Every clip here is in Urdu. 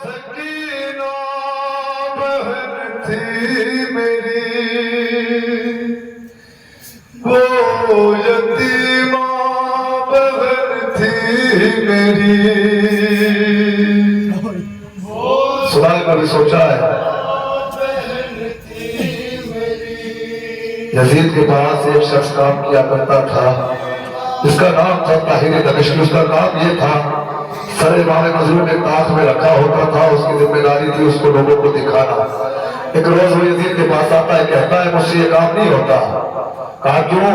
سکینہ بہن تھی میری، وہ یتیمہ بہن تھی میری. سنا ہے کبھی سوچا ہے؟ یزید کے پاس ایک شخص کام کیا کرتا تھا، اس کا نام تھا طاہر دمشقی. اس کا کام یہ تھا، سر امام مظلوم ایک تاخ میں رکھا ہوتا تھا، اس کی ذمہ داری تھی اس کو لوگوں کو دکھانا. ایک روز وہ یزید کے پاس آتا ہے، کہتا ہے مجھ سے یہ کام نہیں ہوتا. کہا کیوں؟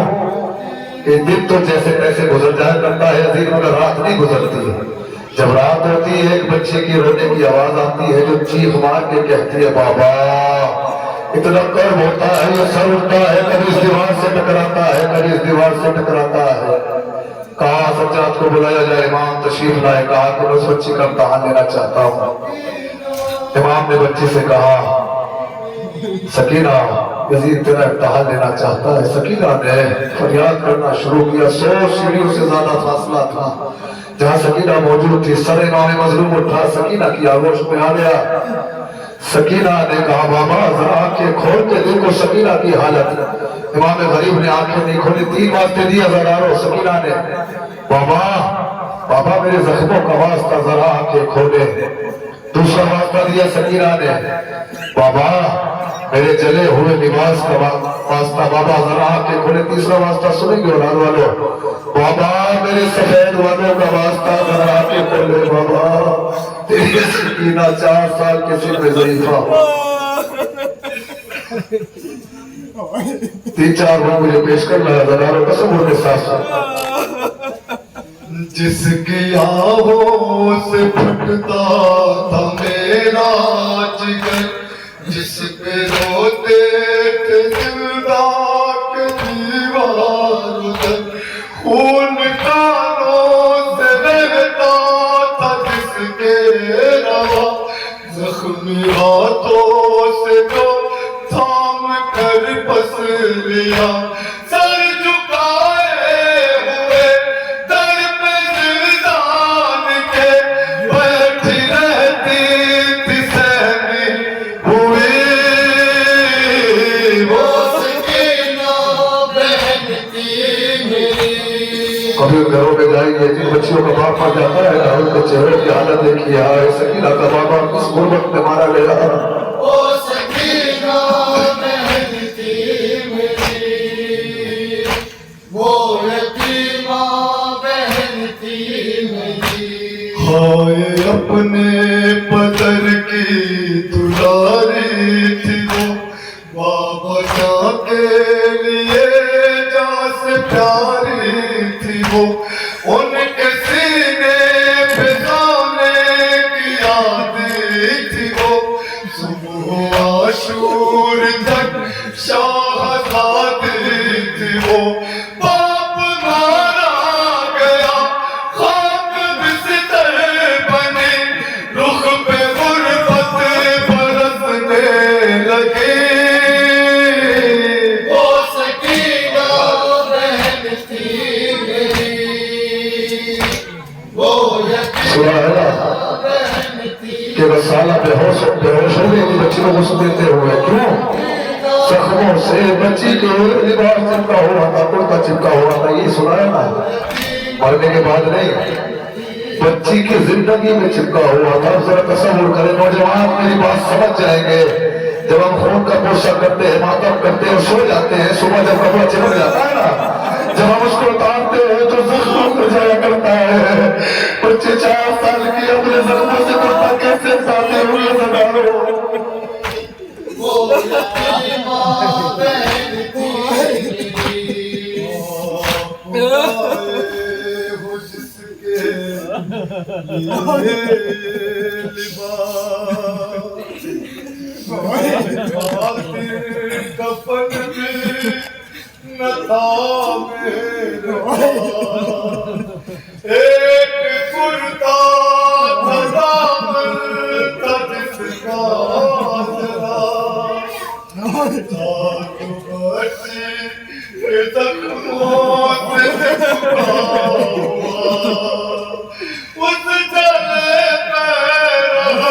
کہ دن تو جیسے تیسے گزر جایا کرتا ہے یزید، مگر رات نہیں گزرتی. جب رات ہوتی ہے ایک بچے کی رونے کی آواز آتی ہے جو چیخ مار کے کہتی ہے بابا. اتنا کرب ہوتا ہے، یہ سر اٹھتا ہے، کبھی اس دیوار سے ٹکراتا ہے، کبھی اس دیوار سے ٹکراتا ہے. کہا سجاد کو بلایا جائے. امام تشریف لائے. کہا کہ میں اس بچی کا امتحان لینا چاہتا ہوں. امام نے بچی سے کہا سکینہ یزید تیرا امتحان لینا چاہتا ہے. سکینہ نے فریاد کرنا شروع کیا. 100 سیڑھیوں سے زیادہ فاصلہ تھا جہاں سکینہ موجود تھی. سر امام مظلوم اٹھا، سکینہ کی آغوش میں آ گیا. سکینہ نے کہا بابا ذرا آنکھیں کھول کے دیکھو سکینہ کی حالت. امام غریب نے آنکھیں نہیں کھولی. 3 واسطے دیا ہزاروں. سکینہ نے بابا میرے زخموں کا واسطہ ذرا آنکھیں کھولے. دوسرا واسطہ دیا سکینہ نے، بابا میرے جلے ہوئے لباس کا واسطہ بابا ذرا آنکھیں کھولے. تیسرا واسطہ سنیں گے اولاد والوں، بابا میرے سفید والوں کا واسطہ ذرا آنکھیں کھولے. بابا تیری سکینہ 4 سال کے سن میں ضعیفہ. 3-4 بار مجھے پیش کر رہا ہے ہزاروں قسم ہونے ساتھ. جس کی آہوں سے پھٹتا تھا میرا جگر، جس پہ روتے تھے دلدار کے دیوار ادھر، خون کانوں سے بہتا تھا جس کے روا، زخمی ہاتھوں سے جو تھام کر پس لیا. سر جھکائے ہوئے در پہ زندان کے بیٹھی رہتی تھی سہمی ہوئی. وہ سکینہ بہن تھی میری. کبھی گھروں میں جائیں گے جن بچیوں کا باپ مر جاتا ہے نا، ان کے چہرے کی حالت دیکھی ہے. سکینہ کا بابا کس غربت میں مارا گیا. وہ سکینہ بہن تھی میری، وہ یتیمہ بہن تھی میری. ہائے اپنے پدر کی دلاری تھی وہ، بابا جان کے لیے جان سے پیاری تھی وہ. ان کے سینے پہ سونے کی یادیں تھی وہ. صبح عاشور تک شاہزادی تھی وہ. باپ مارا گیا، خاک بستر بنی، رخ پہ غربت برسنے لگی. وہ سکینہ بہن تھی میری، وہ یتیمہ بہن تھی. کہ رسالہ بے ہوش ہو گئی بچی کو غسل دیتے ہوئے. کیوں؟ زخموں سے بچی کے لباس چپکا ہوا تھا، کرتا چپکا ہوا تھا. یہ سنایا نا، مرنے کے بعد نہیں، بچی کی زندگی میں چپکا ہوا تھا. ذرا تصور کریں نوجوان میری بات سمجھ جائیں گے. جب ہم خون کا پوشا کرتے ہیں، ماتم کرتے ہیں، سو جاتے ہیں، صبح جب کپڑا چمک جاتا ہے نا، جب ہم اس کو اتارتے ہیں تو زخم کھل جایا کرتا ہے. بچے 4 سال کی اپنے زخموں سے کرتا کیسے اتارتے ہوئے زدارو. وہ یتیمہ بہن تھی میری، ہو جس کے لیے لباس، کفن میں نہ تھا میرا. ایک کرتا تھا دامن تھا جس کا ذرا، بچی کے زخموں سے چپکا ہوا. اس جلے پہ رہا